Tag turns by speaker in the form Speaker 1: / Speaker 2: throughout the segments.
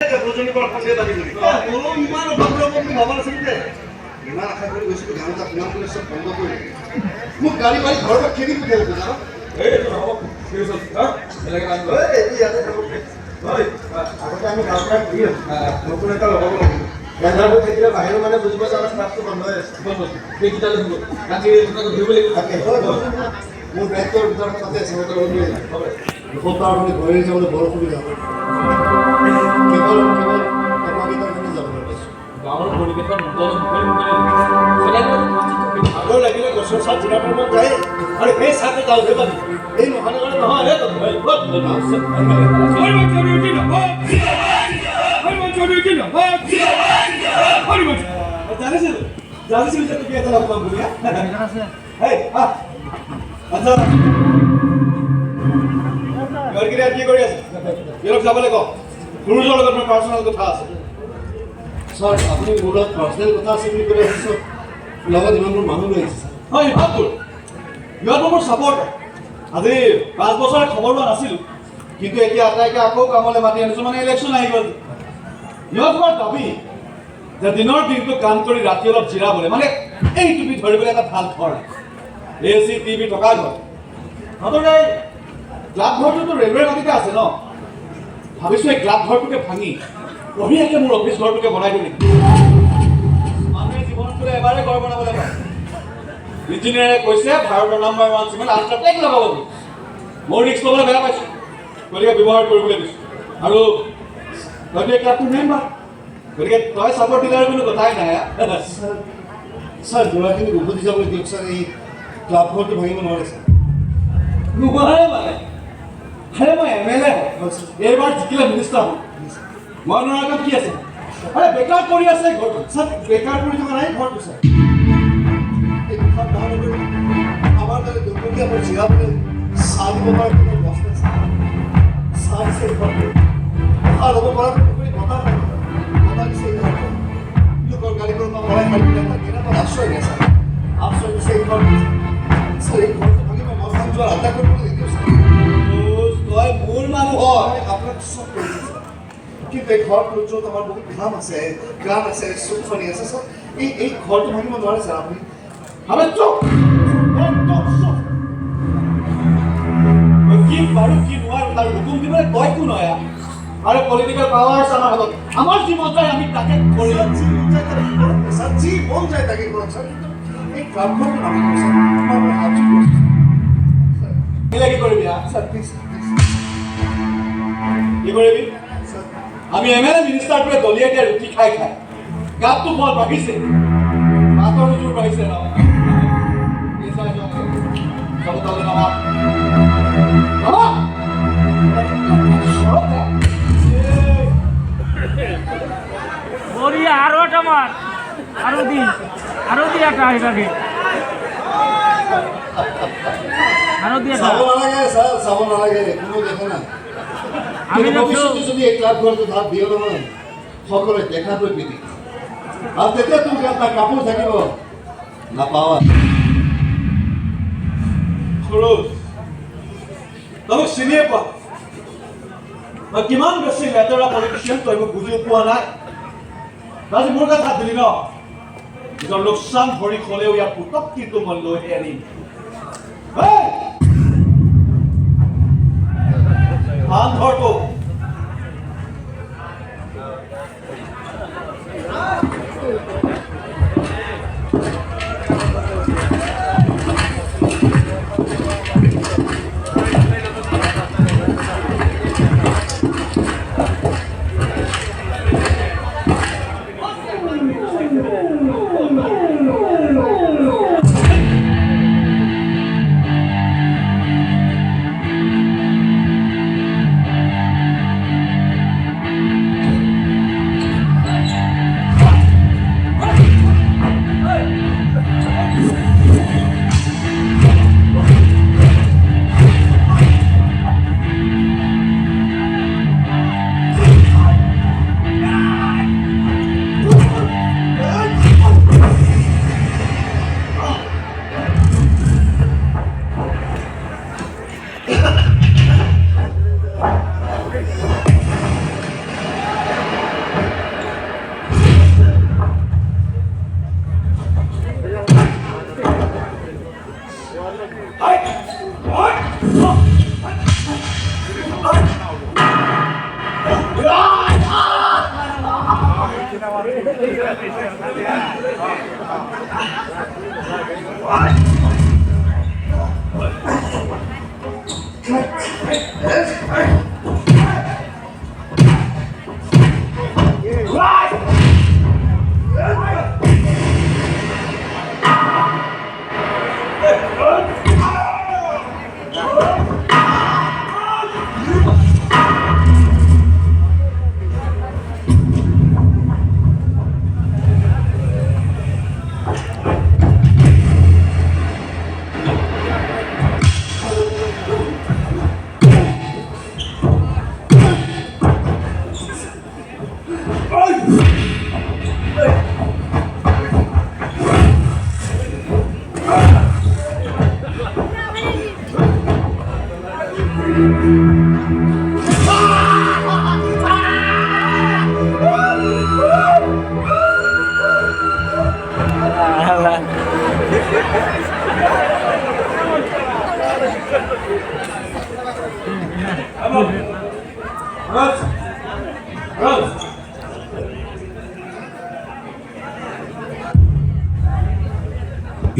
Speaker 1: মোক গাড়ী মাৰি ঘৰৰ পৰা খেদি পঠিয়ালে জানো আগতে আমি গাঁৱৰ পৰা ঘূৰি নতুন এটা লগাব লাগিব এন্ধাৰবোৰ থাকিলে বাহিৰৰ মানে বুজিব যে আমাৰ ক্লাছটো বন্ধ হৈ আছে মোৰ বেগটোৰ ভিতৰত তাতে আছে মই দুসপ্তাহৰ মানে ঘূৰি যাবলৈ বৰ অসুবিধা হয় কেৱল এমাহকেইটাৰ কাৰণে যাবলৈ পাইছোঁ গাঁৱৰ পৰিৱেশৰ আগৰ লাগিলে গছৰ চাত জিৰাবৰ মন যায় আৰু সেই চাতে যাওঁহে পাবি এই মহানগৰত নহয় জানিছিলো যে তুমি এটা লগ বুলি আচ্ছা কি কৰি আছে ইয়াক যাবলৈ কওক গুৰুজৰ লগত মোৰ পাৰ্চনেল কথা আছে ছাৰ আপুনি মোৰ লগত পাৰ্চনেল কথা আছে বুলি কৈ আহিছোঁ লগত ইমানবোৰ মানুহ লৈ আহিছে হয় ভালবোৰ ইহঁত মোৰ ছাপৰ্ট আজি 5 বছৰ খবৰ লোৱা নাছিলোঁ কিন্তু এতিয়া আটাইকে আকৌ কামলৈ মাতি আনিছোঁ মানে ইলেকশ্যন আহি গ'ল ইহঁত তোমাৰ দাবী যে দিনৰ দিনটো কাম কৰি ৰাতি অলপ জিৰাবলৈ মানে এই তুমি ধৰিবলৈ এটা ভাল ঘৰ AC TV থকা ঘৰ সিহঁতৰ এই গ্লাব ঘৰটোতো ৰেলৱেৰ মাটিতে আছে ন ভাবিছোঁ এই গ্লাব ঘৰটোকে ভাঙি বঢ়িয়াকৈ মোৰ অফিচ ঘৰটোকে বনাই দিওঁ নেকি মানুহে জীৱনত বোলে এবাৰে ঘৰ বনাবলৈ পায় ইঞ্জিনিয়াৰে কৈছে ভাৰতৰ নাম্বাৰ 1 চিমেণ্ট আল্ট্ৰাটেক লগাব বুলি মোৰ ৰিক্স ল'বলৈ বেয়া পাইছোঁ গতিকে ব্যৱহাৰ কৰিবলৈ দিছোঁ আৰু তই ক্লাবটো মেম্বাৰ গতিকে তই ছাপৰ্ট দিলে কোনো কথাই নাই ছাৰ যোৱাখিনি উভতি যাবলৈ দিয়ক ছাৰ এই ক্লাব ঘৰটো ভাঙিব নোৱাৰে ছাৰ নোৱাৰে মানে আৰে মই MLA হয় এইবাৰ জিকিলে মিনিষ্টাৰ হ'ল মই নোৱাৰা কাম কি আছে আৰে বেকাৰ কৰি আছে ঘৰটো ছাৰ বেকাৰ কৰি থকা নাই ঘৰটো ছাৰ আমাৰ তাতে দুপৰীয়া মই জিৰাবলৈ চাহ দিব পৰা কোনো বস্তু আছে চাহ দিছে ঘৰটো আৰু ল'ব পৰা বতাহ নাই বতাহ দিছে ঘৰটো লোকৰ গাড়ী পৰা মই খাই পেলাই কেনেকুৱা আশ্ৰয় নাই ছাৰ আশ্ৰয় দিছে এই ঘৰটো ছাৰ এই ঘৰটো ভাঙি মই মন যোৱাৰ আড্ডা কৰিবলৈ নিদিওঁ ছাৰ তই মোৰ মানুহ হয় আপোনাক চব কৰিছে কিন্তু এই ঘৰটোৰ য'ত আমাৰ বহুত ঘাম আছে গান আছে চুকফনি আছে ছাৰ এই ঘৰটো ভাঙিব নোৱাৰে ছাৰ আপুনি আমি চুপ কি পাৰোঁ কি নোৱাৰোঁ তাৰ হুকুম দিবলৈ তই কোন হয় আৰু পলিটিকেল পাৱাৰ্ছ আমাৰ হাতত আমাৰ যি মন যায় আমি তাকে কৰি ছাৰ যি মন যায় তাকে কৰক ছাৰ কিন্তু এই ক্লাবখন আমি কি কৰিবি ছাৰ প্লিজ কি কৰিবি আমি MLA মিনিষ্টাৰটোৱে দলিয়াই দিয়া ৰুটি খাই খাই গাতটো বল বাঢ়িছে মাতৰ জোৰ বাঢ়িছে ন
Speaker 2: আৰু এটা মাৰ আৰু দি এটা আহিবাগে আৰু দি এটা
Speaker 1: চাব নালাগে ছাৰ চাব নালাগে কোনো দেখা নাই আমি ভৱিষ্যতে যদি এই ক্লাব ঘৰটো ভাগ দিওঁ নহয় সকলোৱে দেখাকৈ পিন্ধি আৰু তেতিয়া তুমি এটা কাপোৰ থাকিব নাপাৱা খৰচ তই চিনিয়ে পোৱা মই কিমান বেছি লেতেৰা পলিটিচিয়ান তই মোক বুজি পোৱা নাই আজি মোৰ গাত হাত দিলি ন নিজৰ লোকচান ভৰি হ'লেও ইয়াৰ পুতক কিন্তু মই লৈহে আনিম হাত ধৰটো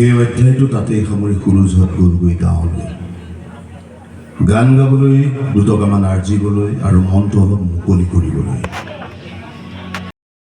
Speaker 3: এই অধ্যায়টো তাতেই সামৰি সুৰুজত গ'লগৈ গাঁৱলৈ গান গাবলৈ দুটকামান আৰ্জিবলৈ আৰু মনটো অলপ মুকলি কৰিবলৈ।